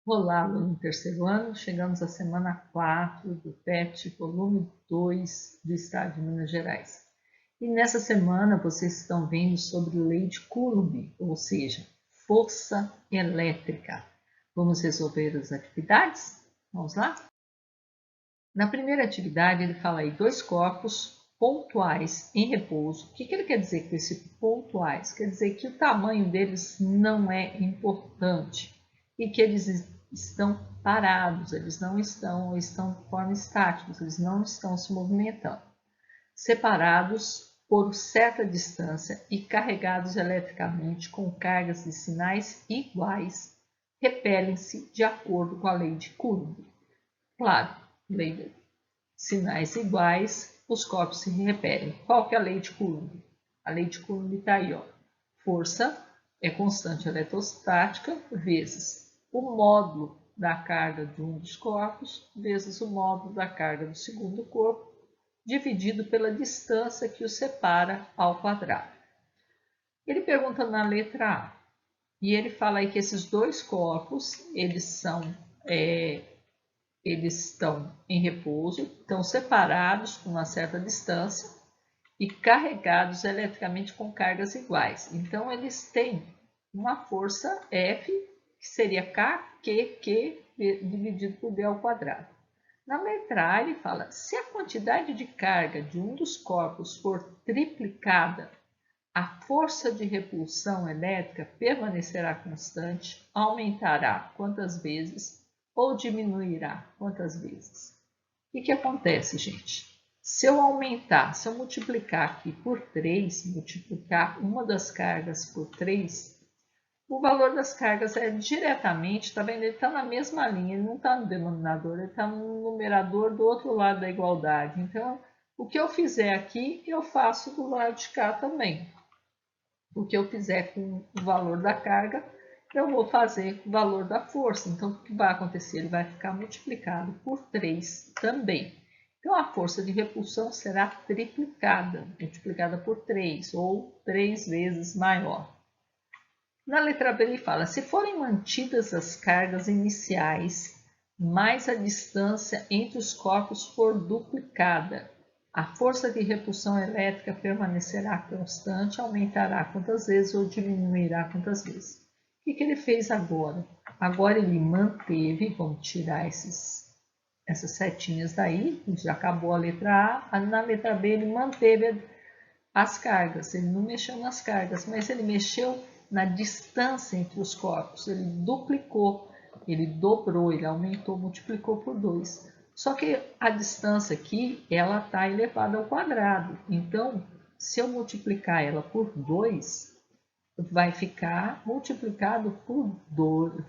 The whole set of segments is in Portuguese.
Olá, aluno do terceiro ano, chegamos à semana 4 do PET, volume 2 do Estado de Minas Gerais. E nessa semana vocês estão vendo sobre lei de Coulomb, ou seja, força elétrica. Vamos resolver as atividades? Vamos lá? Na primeira atividade ele fala aí dois corpos pontuais em repouso. O que ele quer dizer com esse pontuais? Quer dizer que o tamanho deles não é importante e que eles estão parados, eles não estão de forma estática, eles não estão se movimentando. Separados por certa distância e carregados eletricamente com cargas de sinais iguais, repelem-se de acordo com a lei de Coulomb. Claro, lei de sinais iguais, os corpos se repelem. Qual que é a lei de Coulomb? A lei de Coulomb está aí, ó. Força é constante eletrostática vezes o módulo da carga de um dos corpos vezes o módulo da carga do segundo corpo, dividido pela distância que os separa ao quadrado. Ele pergunta na letra A, e ele fala aí que esses dois corpos, eles estão em repouso, estão separados com uma certa distância e carregados eletricamente com cargas iguais. Então, eles têm uma força F, que seria KQ dividido por D ao quadrado. Na letra A, ele fala, se a quantidade de carga de um dos corpos for triplicada, a força de repulsão elétrica permanecerá constante, aumentará quantas vezes ou diminuirá quantas vezes. O que acontece, gente? Se eu multiplicar aqui por 3, multiplicar uma das cargas por 3, o valor das cargas é diretamente, tá vendo? Ele está na mesma linha, ele não está no denominador, ele está no numerador do outro lado da igualdade. Então, o que eu fizer aqui, eu faço do lado de cá também. O que eu fizer com o valor da carga, eu vou fazer com o valor da força. Então, o que vai acontecer? Ele vai ficar multiplicado por 3 também. Então, a força de repulsão será triplicada, multiplicada por 3, ou 3 vezes maior. Na letra B ele fala, se forem mantidas as cargas iniciais, mais a distância entre os corpos for duplicada, a força de repulsão elétrica permanecerá constante, aumentará quantas vezes ou diminuirá quantas vezes. O que ele fez agora? Agora ele manteve, vamos tirar essas setinhas daí, já acabou a letra A. Na letra B ele manteve as cargas, ele não mexeu nas cargas, mas ele mexeu na distância entre os corpos, ele duplicou, ele dobrou, ele aumentou, multiplicou por 2. Só que a distância aqui, ela está elevada ao quadrado. Então, se eu multiplicar ela por 2, vai ficar multiplicado por 2,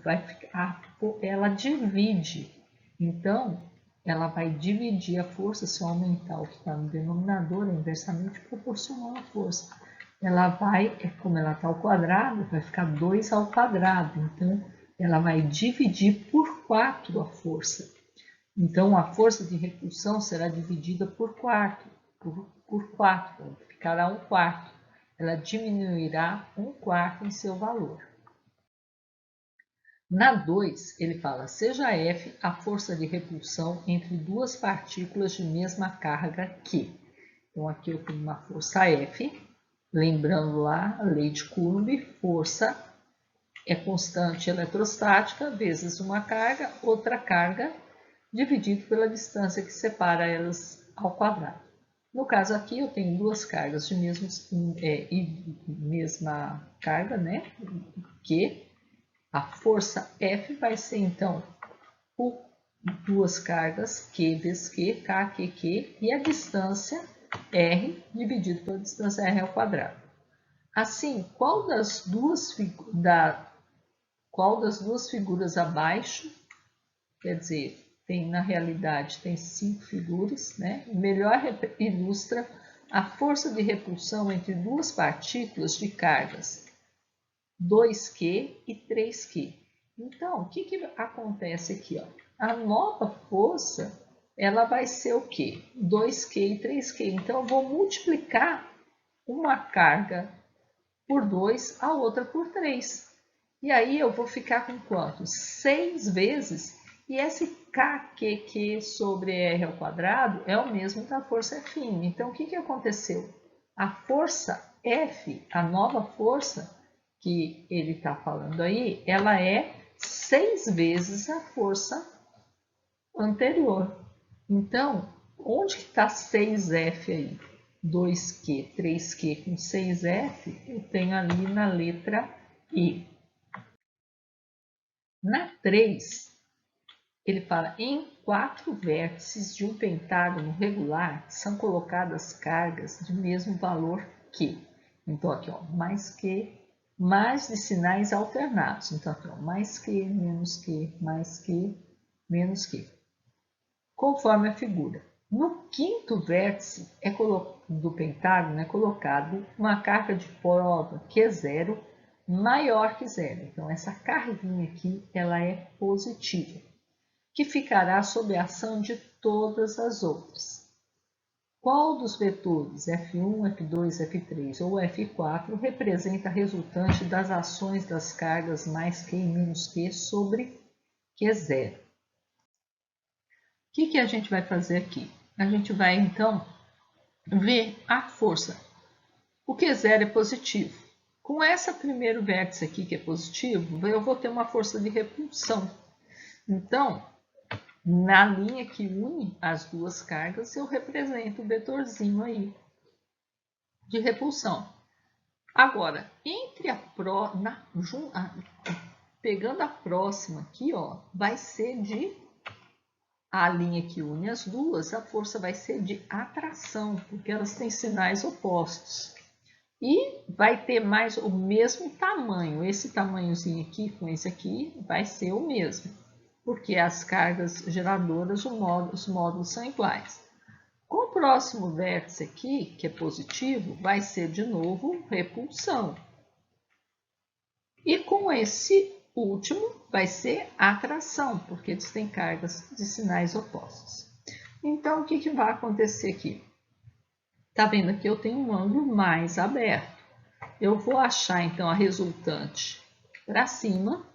ela divide. Então, ela vai dividir a força, se eu aumentar o que está no denominador, é inversamente proporcional à força. Ela vai, como ela está ao quadrado, vai ficar 2 ao quadrado. Então, ela vai dividir por 4 a força. Então, a força de repulsão será dividida por 4, ficará 1/4. Ela diminuirá 1/4 em seu valor. Na 2, ele fala, seja F a força de repulsão entre duas partículas de mesma carga Q. Então, aqui eu tenho uma força F, lembrando lá a lei de Coulomb, força é constante eletrostática vezes uma carga, outra carga, dividido pela distância que separa elas ao quadrado. No caso aqui, eu tenho duas cargas de mesma carga, né? Que a força F vai ser, então, por duas cargas, Q vezes Q, K, Q, Q, e a distância R dividido pela distância R ao quadrado. Assim, qual das duas figuras abaixo, quer dizer, na realidade tem 5 figuras, né? Melhor ilustra a força de repulsão entre duas partículas de cargas 2Q e 3Q. Então, o que acontece aqui? Ó? A nova força, ela vai ser o quê? 2Q e 3Q. Então, eu vou multiplicar uma carga por 2, a outra por 3. E aí eu vou ficar com quanto? 6 vezes. E esse KQQ sobre R ao quadrado é o mesmo da força F'. Então, o que aconteceu? A força F, a nova força que ele está falando aí, ela é 6 vezes a força anterior. Então, onde que está 6F aí? 2Q, 3Q com 6F, eu tenho ali na letra E. Na 3, ele fala, em 4 vértices de um pentágono regular são colocadas cargas de mesmo valor que. Então, aqui, ó, mais que, mais de sinais alternados. Então, aqui, ó, mais que, mais que, menos que. Conforme a figura. No quinto vértice do pentágono é colocado uma carga de prova que é zero, maior que zero. Então, essa carguinha aqui ela é positiva, que ficará sob a ação de todas as outras. Qual dos vetores F1, F2, F3 ou F4 representa a resultante das ações das cargas mais Q e menos Q sobre Q0? O que a gente vai fazer aqui? A gente vai, então, ver a força. O Q0 é positivo. Com esse primeiro vértice aqui, que é positivo, eu vou ter uma força de repulsão. Então, na linha que une as duas cargas, eu represento o vetorzinho aí de repulsão. Agora, entre pegando a próxima aqui, ó, vai ser de a linha que une as duas, a força vai ser de atração, porque elas têm sinais opostos. E vai ter mais o mesmo tamanho. Esse tamanhozinho aqui com esse aqui vai ser o mesmo, porque as cargas geradoras, os módulos são iguais. Com o próximo vértice aqui, que é positivo, vai ser de novo repulsão. E com esse último vai ser atração, porque eles têm cargas de sinais opostos. Então, o que vai acontecer aqui? Tá vendo aqui? Eu tenho um ângulo mais aberto. Eu vou achar, então, a resultante para cima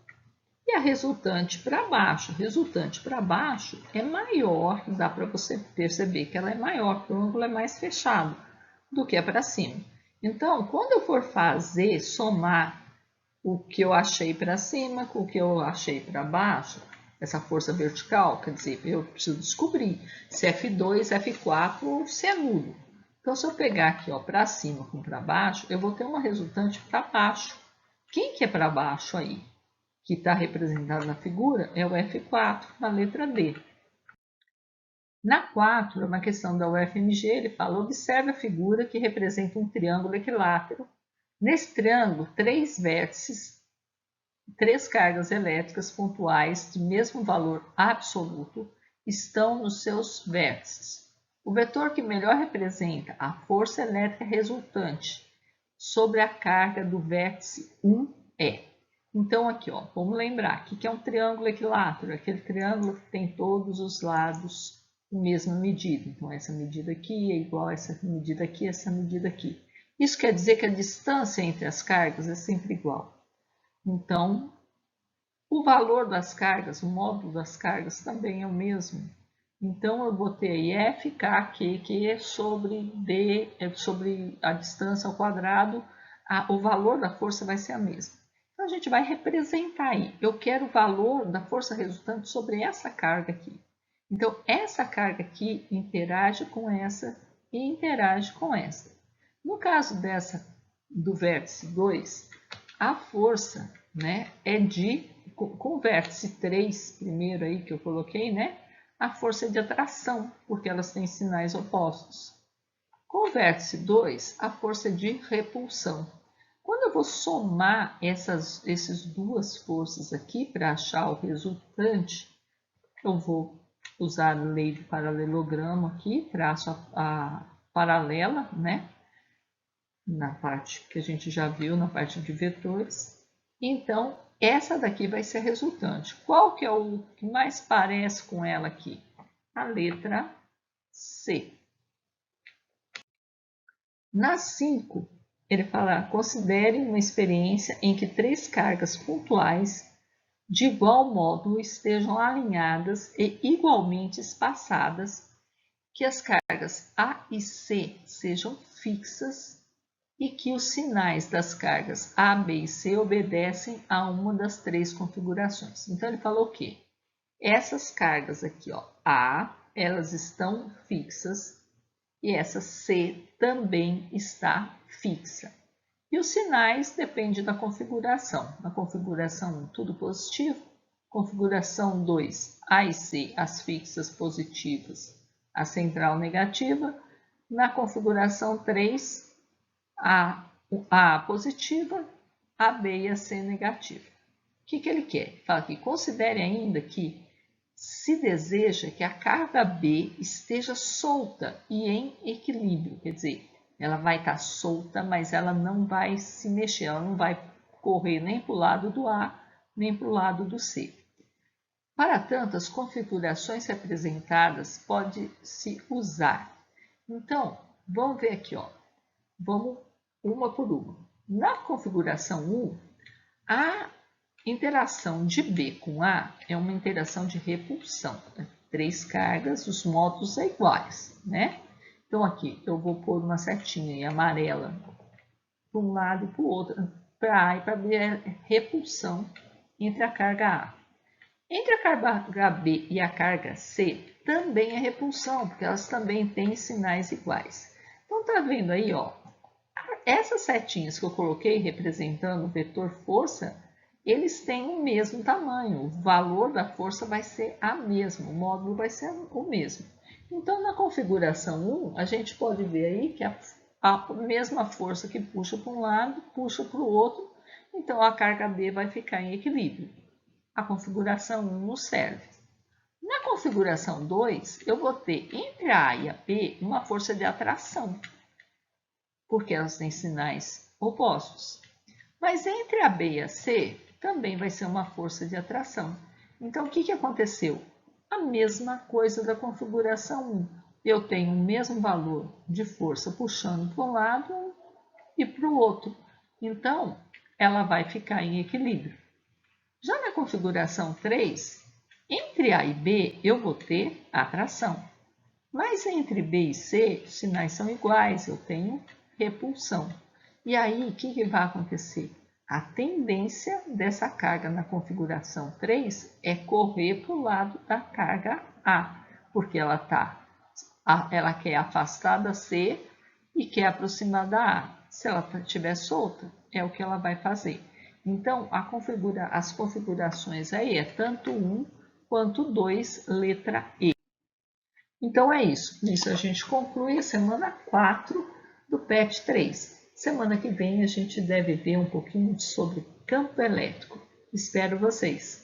e a resultante para baixo. A resultante para baixo é maior, dá para você perceber que ela é maior, porque o ângulo é mais fechado do que a para cima. Então, quando eu for somar o que eu achei para cima com o que eu achei para baixo, essa força vertical, quer dizer, eu preciso descobrir se é F2, F4 ou se é nulo. Então, se eu pegar aqui para cima com para baixo, eu vou ter uma resultante para baixo. Quem que é para baixo aí? Que está representado na figura é o F4, na letra D. Na 4, uma questão da UFMG, ele fala, observe a figura que representa um triângulo equilátero. Nesse triângulo, 3 vértices, 3 cargas elétricas pontuais de mesmo valor absoluto estão nos seus vértices. O vetor que melhor representa a força elétrica resultante sobre a carga do vértice 1 é. Então, aqui, ó, vamos lembrar que é um triângulo equilátero, aquele triângulo que tem todos os lados com a mesma medida. Então, essa medida aqui é igual a essa medida aqui, essa medida aqui. Isso quer dizer que a distância entre as cargas é sempre igual. Então, o valor das cargas, o módulo das cargas também é o mesmo. Então, eu botei F, K, Q, Q sobre D, sobre a distância ao quadrado, o valor da força vai ser a mesma. Então, a gente vai representar aí. Eu quero o valor da força resultante sobre essa carga aqui. Então, essa carga aqui interage com essa e interage com essa. No caso do vértice 2, a força, né, é com o vértice 3 primeiro aí que eu coloquei, né, a força é de atração, porque elas têm sinais opostos. Com o vértice 2, a força é de repulsão. Quando eu vou somar essas duas forças aqui para achar o resultante, eu vou usar a lei do paralelogramo aqui, traço a paralela, né? Na parte que a gente já viu, na parte de vetores. Então, essa daqui vai ser a resultante. Qual que é o que mais parece com ela aqui? A letra C. Na 5, ele fala, considere uma experiência em que 3 cargas pontuais de igual modo estejam alinhadas e igualmente espaçadas, que as cargas A e C sejam fixas e que os sinais das cargas A, B e C obedecem a uma das 3 configurações. Então, ele falou o quê? Essas cargas aqui, ó, A, elas estão fixas e essa C também está fixa. E os sinais dependem da configuração. Na configuração 1, tudo positivo. Configuração 2, A e C, as fixas positivas, a central negativa. Na configuração 3, a positiva, a B e a C negativa. O que ele quer? Fala que considere ainda que se deseja que a carga B esteja solta e em equilíbrio, quer dizer, ela vai estar solta, mas ela não vai se mexer, ela não vai correr nem para o lado do A, nem para o lado do C. Para tanto, as configurações representadas pode-se usar. Então, vamos ver aqui, ó. Vamos uma por uma. Na configuração 1, a interação de B com A é uma interação de repulsão. 3 cargas, os módulos são iguais, né? Então, aqui eu vou pôr uma setinha amarela para um lado e para o outro. Para A e para B é repulsão entre a carga A. Entre a carga B e a carga C também é repulsão, porque elas também têm sinais iguais. Então, tá vendo aí, ó? Essas setinhas que eu coloquei representando o vetor força, eles têm o mesmo tamanho, o valor da força vai ser a mesma, o módulo vai ser o mesmo. Então, na configuração 1, a gente pode ver aí que a mesma força que puxa para um lado, puxa para o outro, então a carga B vai ficar em equilíbrio. A configuração 1 nos serve. Na configuração 2, eu vou ter entre a A e a B uma força de atração, porque elas têm sinais opostos. Mas entre a B e a C, também vai ser uma força de atração. Então, o que aconteceu? A mesma coisa da configuração 1. Eu tenho o mesmo valor de força puxando para um lado e para o outro. Então, ela vai ficar em equilíbrio. Já na configuração 3, entre A e B, eu vou ter atração. Mas entre B e C, os sinais são iguais, eu tenho repulsão. E aí, o que vai acontecer? A tendência dessa carga na configuração 3 é correr para o lado da carga A, porque ela quer afastar da C e quer aproximar da A. Se ela estiver solta, é o que ela vai fazer. Então, as configurações aí é tanto 1 quanto 2, letra E. Então, é isso. Nisso a gente conclui a semana 4 do PET 3. Semana que vem a gente deve ver um pouquinho sobre campo elétrico. Espero vocês!